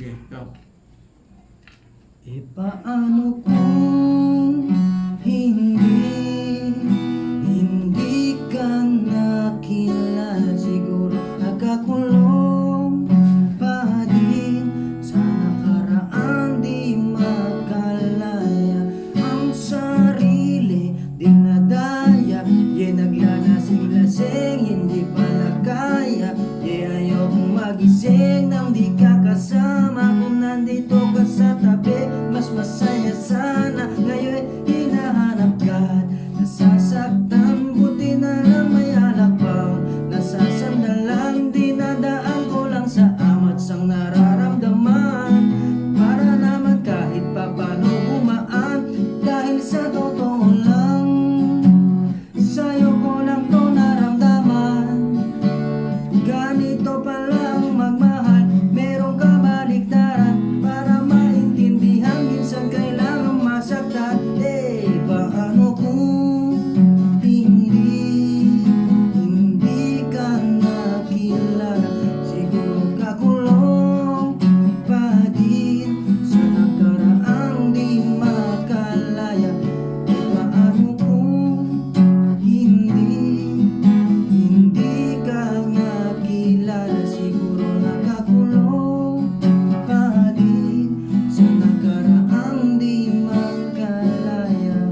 Sige, ikaw. E paano kung hindi ka nakilala? Siguro nakakulong pa din sa nakaraan, di makalaya ang sarili, dinadaya. Naglalasing-lasing, hindi pala kaya. Ayokong magising nang di ka kasama. Kung nandito ka sa tabi, mas masaya sana. Ngayon hinahanap ka, nasasaktan, buti na lang may alakbang. Nasasandalang, dinadaan ko lang sa amat sang nararamdaman. Para naman kahit pa paano gumaan, dahil sa totoo lang, sa'yo ko lang to naramdaman. Ganito pala ang magmahal, merong kabaliktaran. Para maintindihan, minsan kailangan masaktan. Paano kung hindi ka nakilala? Siguro kakulong pa din sa nakaraang di makalaya. Paano kung hindi ka nakilala? Siguro nakakulong pa din sa nakaraang di makalaya.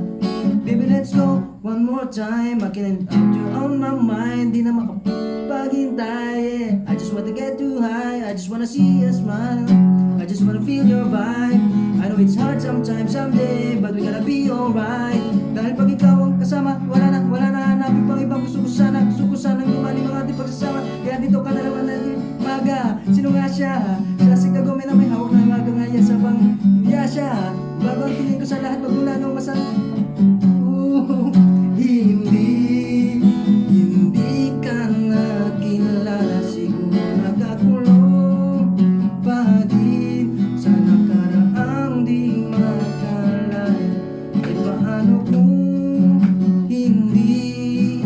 Baby, let's go one more time. I can't out you on my mind. Di na makapaghintay. I just wanna get too high. I just wanna see you smile. I just wanna feel your vibe. I know it's hard sometimes, someday, but we gotta be alright. Dahil pag ikaw ang kasama, wala na hanapin pang ibang gusto ko sana lumali mga ating pagsasama. Kaya dito ka na naman natin maga. Sino nga siya? Siya si Kagome na may hawak na maga ngayon sa pang siya. Bago ang tingin ko sa lahat, pag mula nung masal. Hindi ka nakilala. Siguro nakakulong pa din sa nakaraang di makalaya. Paano kung hindi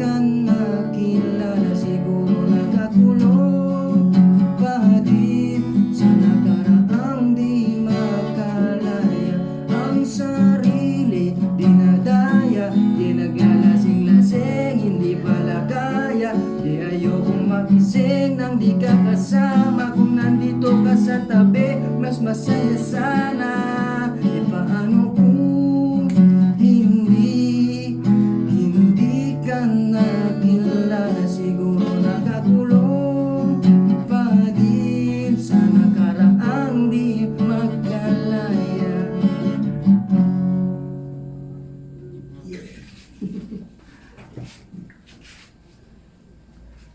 ka nakilala? Siguro nakakulong pa din sa nakaraang di makalaya. Ang sarili, dinadaya. Naglalasing-lasing, hindi pala kaya. Ayokong magising nang di ka